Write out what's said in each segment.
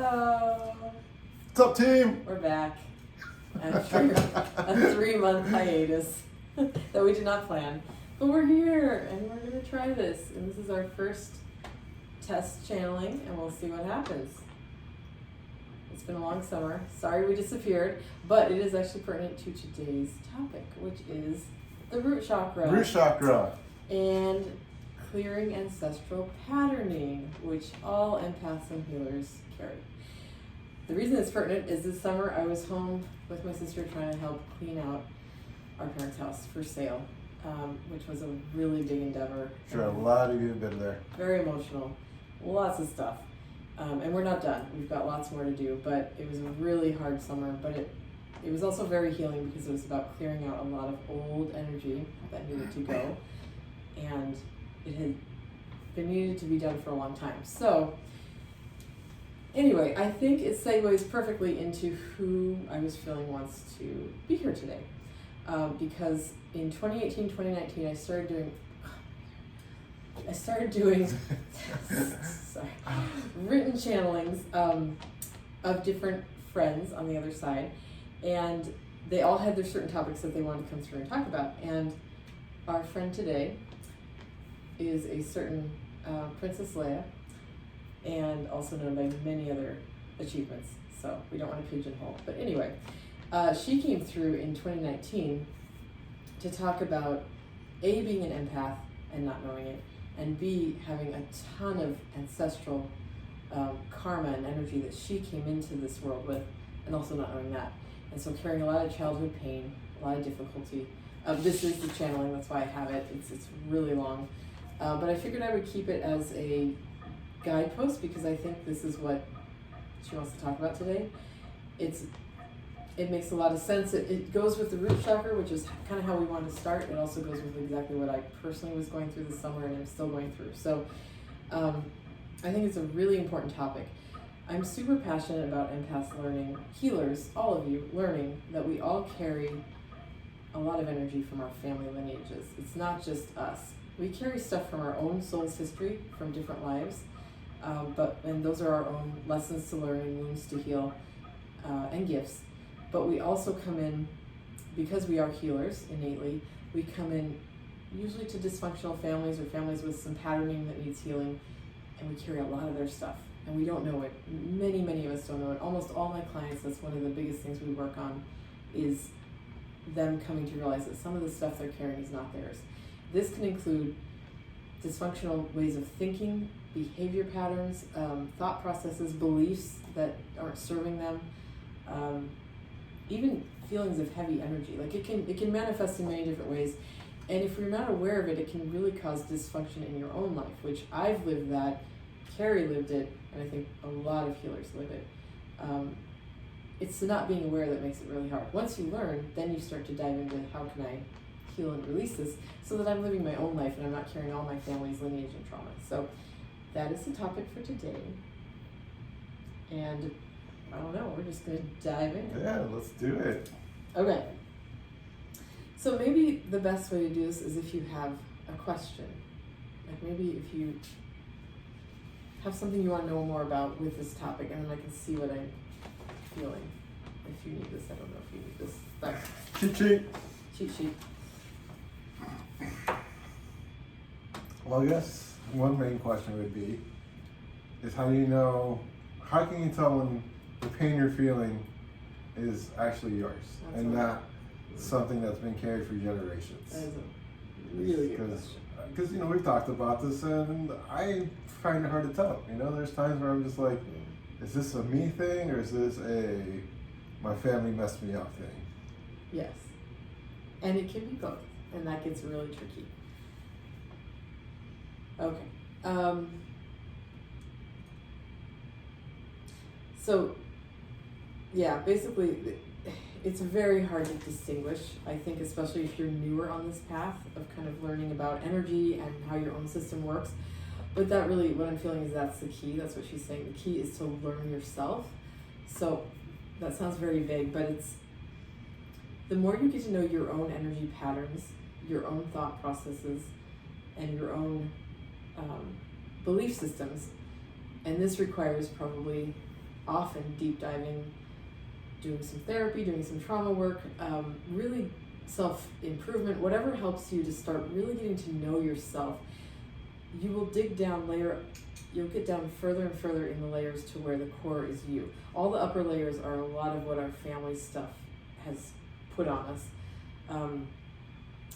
Hello. What's up, team? We're back after a 3-month hiatus that we did not plan. But we're here and we're going to try this. And this is our first test channeling and we'll see what happens. It's been a long summer. Sorry we disappeared, but it is actually pertinent to today's topic, which is the root chakra. Root chakra. And clearing ancestral patterning, which all empaths and healers carry. The reason it's pertinent is this summer I was home with my sister trying to help clean out our parents' house for sale, which was a really big endeavor. Sure, a lot of you have been there. Very emotional, lots of stuff. And we're not done. We've got lots more to do, but it was a really hard summer, but it was also very healing because it was about clearing out a lot of old energy that needed to go. And it had been needed to be done for a long time. So anyway, I think it segues perfectly into who I was feeling wants to be here today. Because in 2018, 2019, I started doing sorry, written channelings of different friends on the other side. And they all had their certain topics that they wanted to come through and talk about. And our friend today is a certain Princess Leia, and also known by many other achievements, so we don't want to pigeonhole. But anyway, she came through in 2019 to talk about A, being an empath and not knowing it, and B, having a ton of ancestral karma and energy that she came into this world with, and also not knowing that. And so carrying a lot of childhood pain, a lot of difficulty. This is the channeling, that's why I have it. It's really long. But I figured I would keep it as a guidepost because I think this is what she wants to talk about today. It makes a lot of sense. It goes with the root chakra, which is kind of how we wanted to start. It also goes with exactly what I personally was going through this summer and I'm still going through. So I think it's a really important topic. I'm super passionate about empaths learning, healers, all of you, learning that we all carry a lot of energy from our family lineages. It's not just us. We carry stuff from our own soul's history, from different lives, and those are our own lessons to learn and wounds to heal, and gifts. But we also come in, because we are healers innately, we come in usually to dysfunctional families or families with some patterning that needs healing, and we carry a lot of their stuff, and we don't know it. Many, many of us don't know it. Almost all my clients, that's one of the biggest things we work on, is them coming to realize that some of the stuff they're carrying is not theirs. This can include dysfunctional ways of thinking, behavior patterns, thought processes, beliefs that aren't serving them, even feelings of heavy energy. Like it can manifest in many different ways, and if you're not aware of it, it can really cause dysfunction in your own life, which I've lived that, Carrie lived it, and I think a lot of healers live it. It's the not being aware that makes it really hard. Once you learn, then you start to dive into how can I heal and release this so that I'm living my own life and I'm not carrying all my family's lineage and trauma. So that is the topic for today. And I don't know, we're just going to dive in. Yeah, let's do it. Okay. So maybe the best way to do this is if you have a question. Like maybe if you have something you want to know more about with this topic, and then I can see what I'm feeling. If you need this, I don't know if you need this. But Cheat sheet. Cheat sheet. Well, I guess one main question would be, is how can you tell when the pain you're feeling is actually yours and not something that's been carried for generations? That is a really good question. Because, we've talked about this and I find it hard to tell. There's times where I'm just like, is this a me thing or is this a my family messed me up thing? Yes. And it can be both. And that gets really tricky. Okay. So, yeah, basically, it's very hard to distinguish, I think, especially if you're newer on this path of kind of learning about energy and how your own system works. But that really, what I'm feeling is that's the key. That's what she's saying. The key is to learn yourself. So that sounds very vague, but it's the more you get to know your own energy patterns, your own thought processes, and your own belief systems, and this requires probably often deep diving, doing some therapy, doing some trauma work, really self-improvement, whatever helps you to start really getting to know yourself. You will dig down you'll get down further and further in the layers to where the core is you. All the upper layers are a lot of what our family stuff has put on us.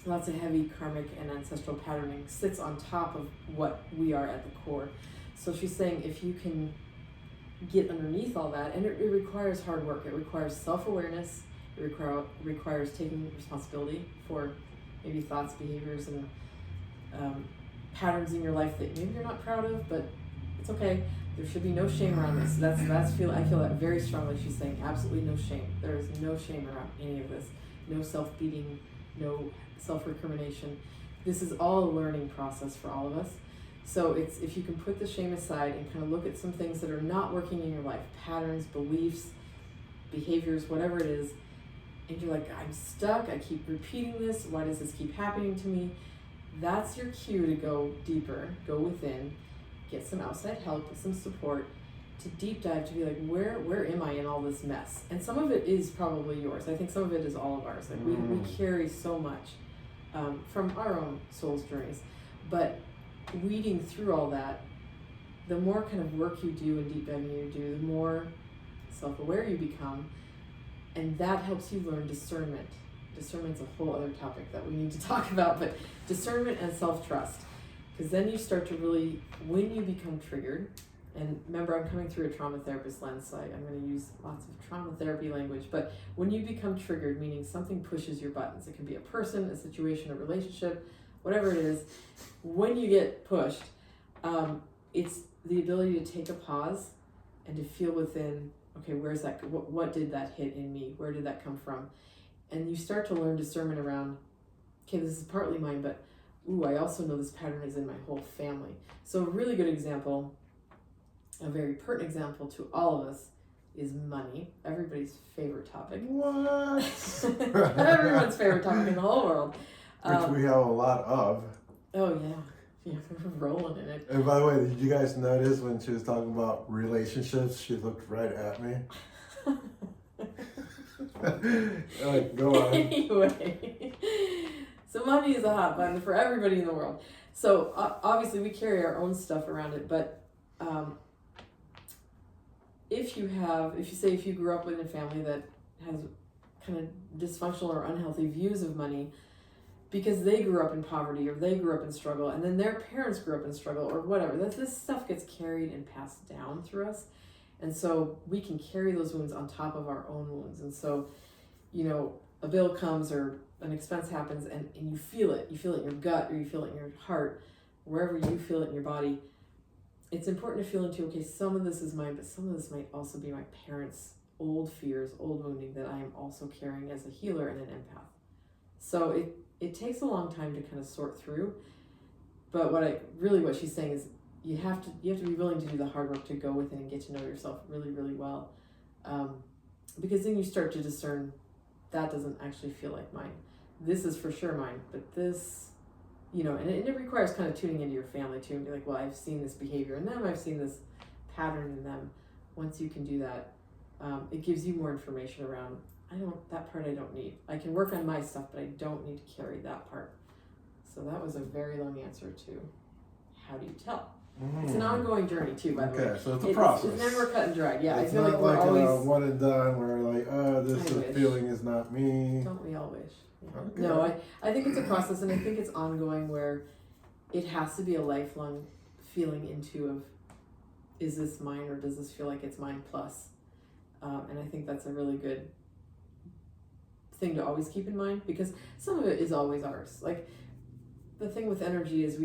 Lots of heavy karmic and ancestral patterning sits on top of what we are at the core. So she's saying if you can get underneath all that, and it requires hard work, it requires self-awareness, it requires taking responsibility for maybe thoughts, behaviors, and patterns in your life that maybe you're not proud of, but it's okay. There should be no shame around this. I feel that very strongly. She's saying absolutely no shame. There is no shame around any of this. No self-beating, no self-recrimination. This is all a learning process for all of us. So it's if you can put the shame aside and kind of look at some things that are not working in your life, patterns, beliefs, behaviors, whatever it is, and you're like, I'm stuck, I keep repeating this, why does this keep happening to me? That's your cue to go deeper, go within, get some outside help, get some support, to deep dive, to be like, where am I in all this mess? And some of it is probably yours. I think some of it is all of ours. Like we carry so much from our own soul's journeys. But weeding through all that, the more kind of work you do and deep diving you do, the more self-aware you become. And that helps you learn discernment. Discernment's a whole other topic that we need to talk about, but discernment and self-trust. Because then you start to really, when you become triggered, and remember I'm coming through a trauma therapist lens, so I'm going to use lots of trauma therapy language, but when you become triggered, meaning something pushes your buttons, it can be a person, a situation, a relationship, whatever it is, when you get pushed, it's the ability to take a pause and to feel within, okay, where's that, what did that hit in me? Where did that come from? And you start to learn discernment around, okay, this is partly mine, but ooh, I also know this pattern is in my whole family. So a really good example, a very pertinent example to all of us, is money. Everybody's favorite topic. What? Everyone's favorite topic in the whole world. Which we have a lot of. Oh yeah. Yeah, we're rolling in it. And by the way, did you guys notice when she was talking about relationships, she looked right at me? Like, go on. Anyway, so money is a hot button for everybody in the world. So obviously we carry our own stuff around it, but if you grew up in a family that has kind of dysfunctional or unhealthy views of money because they grew up in poverty or they grew up in struggle and then their parents grew up in struggle or whatever, this stuff gets carried and passed down through us. And so we can carry those wounds on top of our own wounds. And so, a bill comes or an expense happens and you feel it. You feel it in your gut or you feel it in your heart, wherever you feel it in your body. It's important to feel into, okay, some of this is mine, but some of this might also be my parents' old fears, old wounding that I am also carrying as a healer and an empath. So it takes a long time to kind of sort through. But what she's saying is you have to be willing to do the hard work to go within and get to know yourself really, really well. Because then you start to discern that doesn't actually feel like mine. This is for sure mine, but this, and it requires kind of tuning into your family too and be like, well, I've seen this behavior in them, I've seen this pattern in them. Once you can do that, it gives you more information around, that part I don't need. I can work on my stuff, but I don't need to carry that part. So that was a very long answer to how do you tell? It's an ongoing journey too, by the way. Okay, so it's a process. It's never cut and dried. Yeah, it's I feel not like we're always a one and done where this feeling is not me. Don't we all wish? Yeah. Okay. No, I think it's a process, and I think it's ongoing where it has to be a lifelong feeling into of, is this mine or does this feel like it's mine plus? And I think that's a really good thing to always keep in mind because some of it is always ours. Like the thing with energy is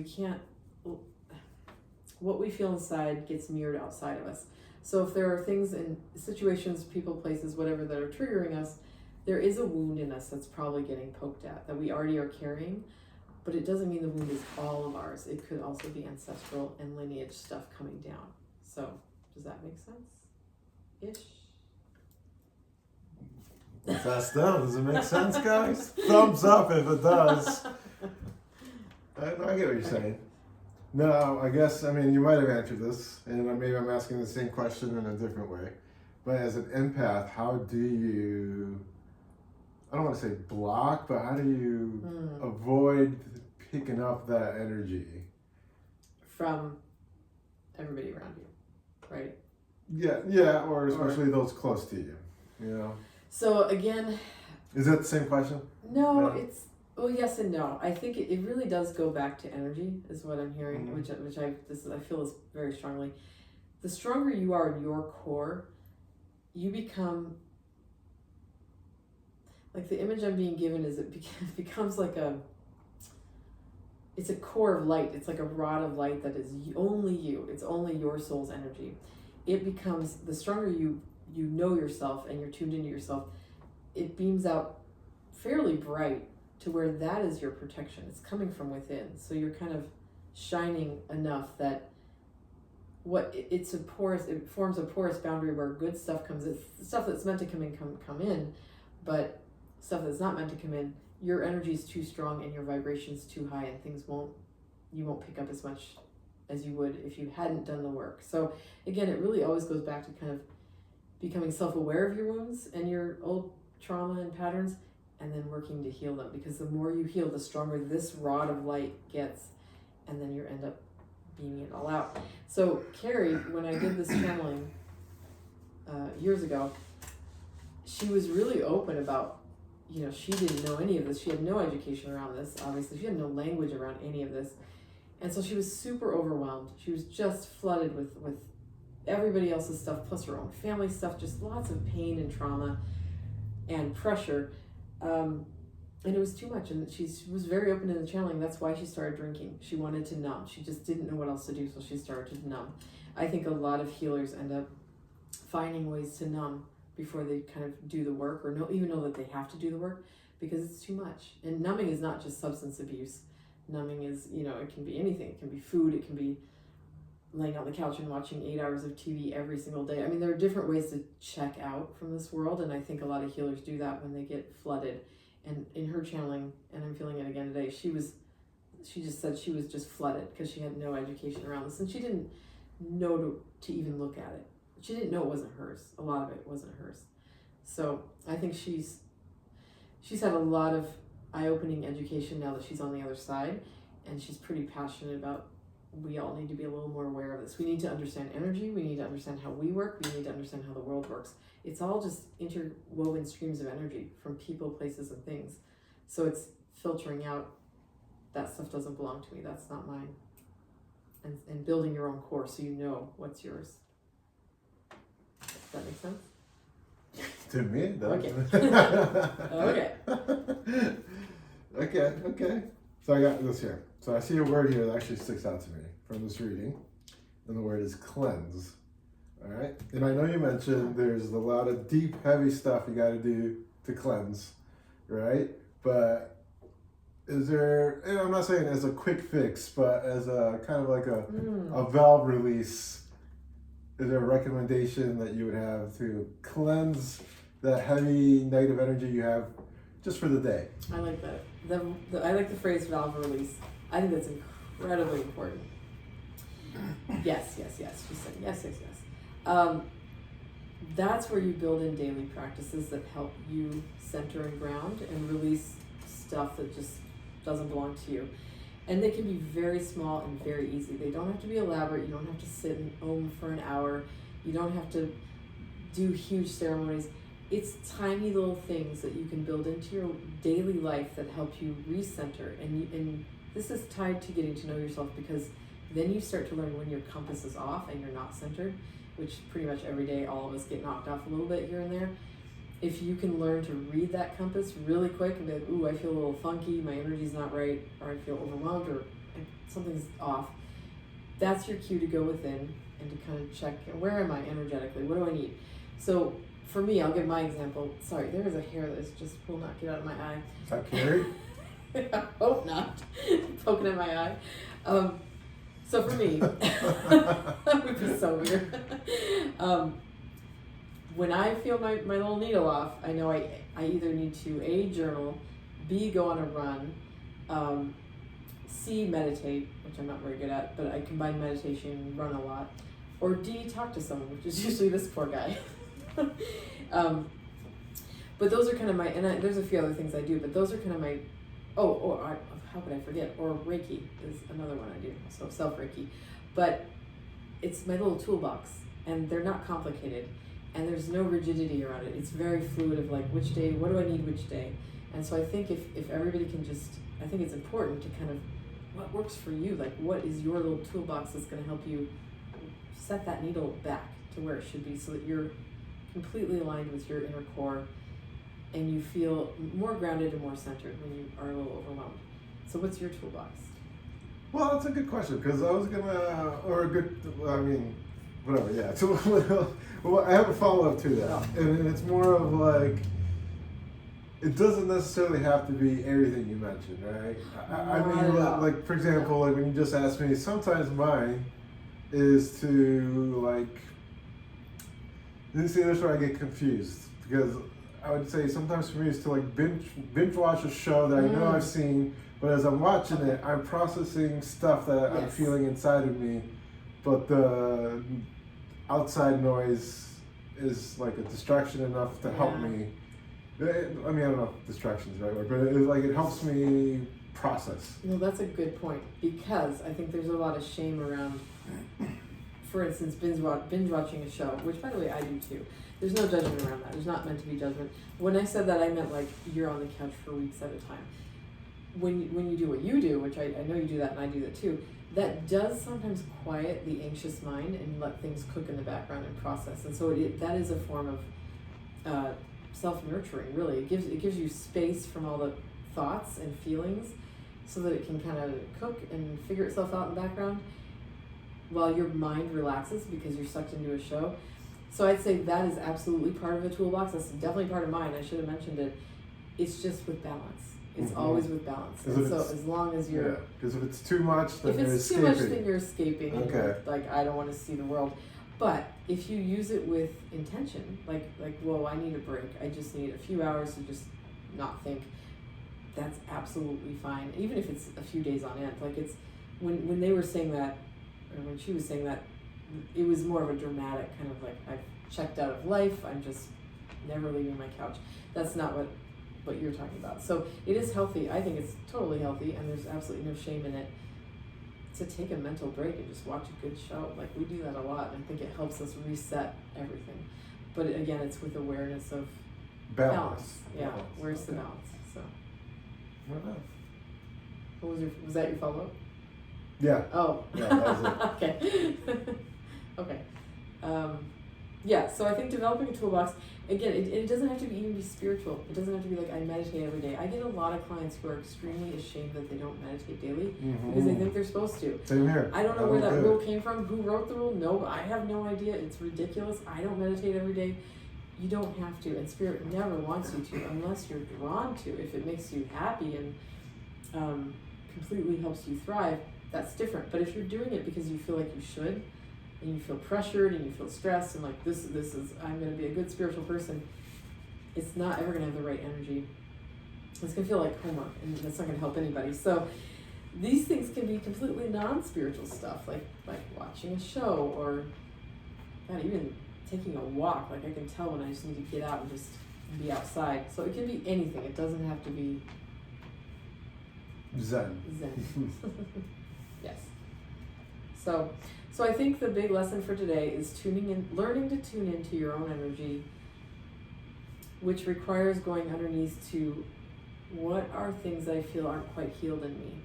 what we feel inside gets mirrored outside of us. So if there are things in situations, people, places, whatever that are triggering us, there is a wound in us that's probably getting poked at that we already are carrying, but it doesn't mean the wound is all of ours. It could also be ancestral and lineage stuff coming down. So does that make sense? Ish? Fast down. Does it make sense, guys? Thumbs up if it does. I get what you're saying. No, I guess, you might have answered this, and maybe I'm asking the same question in a different way. But as an empath, how do you, I don't want to say block, but how do you avoid picking up that energy? From everybody around you, right? Yeah, or especially those close to you, you know? So again... Is that the same question? No, it's, well, yes and no. I think it really does go back to energy, is what I'm hearing, which I feel is very strongly. The stronger you are in your core, you become, like the image I'm being given is it becomes like it's a core of light. It's like a rod of light that is only you. It's only your soul's energy. It becomes, the stronger you know yourself and you're tuned into yourself, it beams out fairly bright to where that is your protection. It's coming from within. So you're kind of shining enough that it forms a porous boundary where good stuff comes in, stuff that's meant to come in, but stuff that's not meant to come in, your energy is too strong and your vibration's too high, and you won't pick up as much as you would if you hadn't done the work. So again, it really always goes back to kind of becoming self-aware of your wounds and your old trauma and patterns, and then working to heal them, because the more you heal, the stronger this rod of light gets, and then you end up beaming it all out. So Carrie, when I did this channeling years ago, she was really open about, she didn't know any of this. She had no education around this, obviously. She had no language around any of this. And so she was super overwhelmed. She was just flooded with everybody else's stuff, plus her own family stuff, just lots of pain and trauma and pressure. And it was too much. And she was very open in the channeling. That's why she started drinking. She wanted to numb. She just didn't know what else to do, so she started to numb. I think a lot of healers end up finding ways to numb before they kind of do the work, or even know that they have to do the work, because it's too much. And numbing is not just substance abuse. Numbing is, it can be anything. It can be food. It can be laying on the couch and watching 8 hours of TV every single day. I mean, there are different ways to check out from this world, and I think a lot of healers do that when they get flooded. And in her channeling, and I'm feeling it again today, she just said she was just flooded because she had no education around this, and she didn't know to even look at it. She didn't know it wasn't hers. A lot of it wasn't hers. So I think she's had a lot of eye-opening education now that she's on the other side, and she's pretty passionate about, we all need to be a little more aware of this. We need to understand energy. We need to understand how we work. We need to understand how the world works. It's all just interwoven streams of energy from people, places, and things. So it's filtering out, that stuff doesn't belong to me. That's not mine. And building your own core so you know what's yours. Does that make sense? To me, it does. Okay. Okay. So I got this here. So I see a word here that actually sticks out to me from this reading, and the word is cleanse. All right? And I know you mentioned there's a lot of deep, heavy stuff you got to do to cleanse, right? But is there, and I'm not saying as a quick fix, but as a kind of like a valve release, is there a recommendation that you would have to cleanse that heavy negative energy you have just for the day? I like that. I like the phrase valve release. I think that's incredibly important. Yes. She said yes. That's where you build in daily practices that help you center and ground and release stuff that just doesn't belong to you. And they can be very small and very easy. They don't have to be elaborate. You don't have to sit and om for an hour. You don't have to do huge ceremonies. It's tiny little things that you can build into your daily life that help you recenter. And this is tied to getting to know yourself, because then you start to learn when your compass is off and you're not centered, which pretty much every day all of us get knocked off a little bit here and there. If you can learn to read that compass really quick and be like, ooh, I feel a little funky, my energy's not right, or I feel overwhelmed, or something's off, that's your cue to go within and to kind of check, where am I energetically? What do I need? So for me, I'll give my example. Sorry, there is a hair that will not get out of my eye. Is that Carrie? I hope not. Poking at my eye. So for me, that would be so weird. When I feel my little needle off, I know I either need to A, journal, B, go on a run, C, meditate, which I'm not very good at, but I combine meditation and run a lot, or D, talk to someone, which is usually this poor guy. But those are kind of my, there's a few other things I do, but those are kind of my, how could I forget? Or Reiki is another one I do, so self-Reiki. But it's my little toolbox, and they're not complicated, and there's no rigidity around it. It's very fluid of like, which day, what do I need which day? And so I think if everybody can just, I think it's important to kind of, what works for you? Like, what is your little toolbox that's going to help you set that needle back to where it should be so that you're completely aligned with your inner core and you feel more grounded and more centered when you are a little overwhelmed. So what's your toolbox? Well, that's a good question, because I was gonna, whatever, yeah. So, well, I have a follow-up to that, and it's more of like, it doesn't necessarily have to be everything you mentioned, right? I mean, like, for example, like when you just asked me, sometimes mine is to, like, this is where I get confused, because I would say sometimes for me is to like binge watch a show that I know I've seen, but as I'm watching it, I'm processing stuff that I'm feeling inside of me, but the outside noise is like a distraction enough to help me. I mean, I don't know if distraction is the right word, but it helps me process. Well, that's a good point, because I think there's a lot of shame around, for instance, binge watching a show, which by the way I do too. There's no judgment around that. There's not meant to be judgment. When I said that, I meant like you're on the couch for weeks at a time. When you do what you do, which I know you do that and I do that too, that does sometimes quiet the anxious mind and let things cook in the background and process. And so that is a form of self-nurturing, really. It gives you space from all the thoughts and feelings so that it can kind of cook and figure itself out in the background while your mind relaxes because you're sucked into a show. So I'd say that is absolutely part of a toolbox. That's definitely part of mine. I should have mentioned it. It's just with balance. It's always with balance. And so as long as you're... because if it's too much, then you're escaping. If it's too much, then you're escaping. Okay. And like, I don't want to see the world. But if you use it with intention, like, whoa, I need a break. I just need a few hours to just not think. That's absolutely fine. Even if it's a few days on end. Like it's, when they were saying that, or when she was saying that, it was more of a dramatic kind of like, I've checked out of life, I'm just never leaving my couch. That's not what you're talking about. So it is healthy. I think it's totally healthy, and there's absolutely no shame in it to take a mental break and just watch a good show. Like we do that a lot, and I think it helps us reset everything. But again, it's with awareness of balance. Yeah, where's the balance? So. What was that your follow-up? Yeah. Oh. Yeah, that was it. Okay. Okay. Yeah, so I think developing a toolbox, again, it doesn't have to even be spiritual. It doesn't have to be like I meditate every day. I get a lot of clients who are extremely ashamed that they don't meditate daily because they think they're supposed to. Same here. I don't know where that rule came from. Who wrote the rule? No, I have no idea. It's ridiculous. I don't meditate every day. You don't have to, and Spirit never wants you to unless you're drawn to. If it makes you happy and completely helps you thrive, that's different. But if you're doing it because you feel like you should, and you feel pressured and you feel stressed and like this is I'm going to be a good spiritual person, it's not ever going to have the right energy. It's going to feel like homework, and that's not going to help anybody. So these things can be completely non-spiritual stuff, like watching a show, or not even taking a walk. Like I can tell when I just need to get out and just be outside. So it can be anything. It doesn't have to be Zen. Yes. So I think the big lesson for today is learning to tune into your own energy, which requires going underneath to what are things I feel aren't quite healed in me,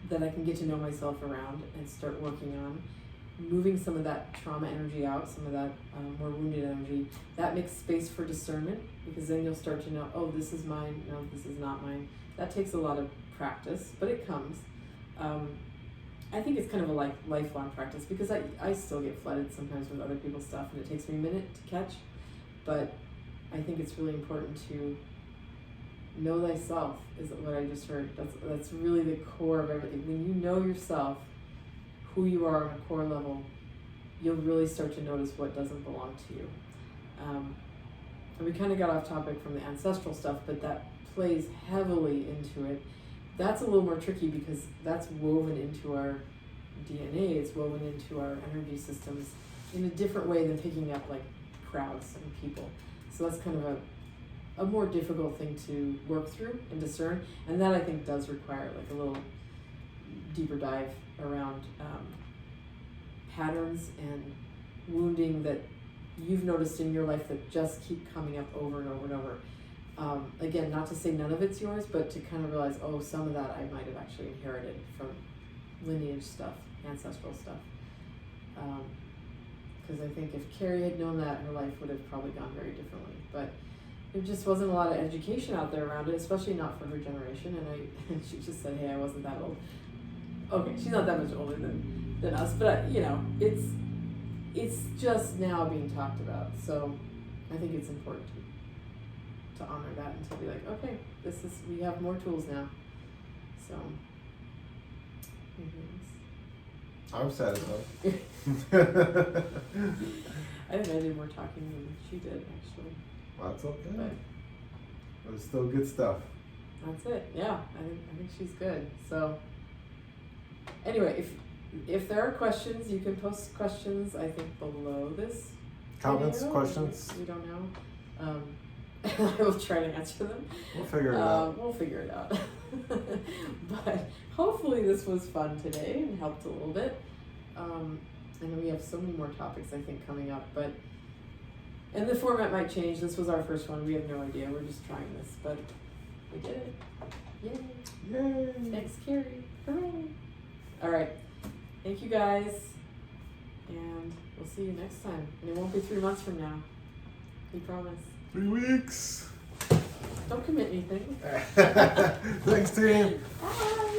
that I can get to know myself around and start working on, moving some of that trauma energy out, some of that more wounded energy. That makes space for discernment, because then you'll start to know, oh, this is mine, no, this is not mine. That takes a lot of practice, but it comes. I think it's kind of a lifelong practice, because I still get flooded sometimes with other people's stuff, and it takes me a minute to catch. But I think it's really important to know thyself, is what I just heard. That's really the core of everything. When you know yourself, who you are on a core level, you'll really start to notice what doesn't belong to you. And we kind of got off topic from the ancestral stuff, but that plays heavily into it. That's a little more tricky because that's woven into our DNA. It's woven into our energy systems in a different way than picking up like crowds and people. So that's kind of a more difficult thing to work through and discern, and that I think does require like a little deeper dive around patterns and wounding that you've noticed in your life that just keep coming up over and over and over. Again, not to say none of it's yours, but to kind of realize, oh, some of that I might have actually inherited from lineage stuff, ancestral stuff. Because I think if Carrie had known that, her life would have probably gone very differently. But there just wasn't a lot of education out there around it, especially not for her generation. And she just said, hey, I wasn't that old. Okay, she's not that much older than us, but you know, it's just now being talked about. So I think it's important to honor that and to be like, okay, we have more tools now. So I'm satisfied. I think I did more talking than she did, actually. Well, that's okay. But it's still good stuff. That's it. Yeah, I think she's good. So anyway, if there are questions, you can post questions, I think, below this Comments, video. questions? We don't know. I will try to answer them. We'll figure it out. We'll figure it out. But hopefully this was fun today and helped a little bit. And we have so many more topics, I think, coming up. And the format might change. This was our first one. We have no idea. We're just trying this. But we did it. Yay. Yay. Thanks, Carrie. Hooray. All right. Thank you, guys. And we'll see you next time. And it won't be 3 months from now. We promise. 3 weeks. Don't commit anything. Thanks, team. Bye.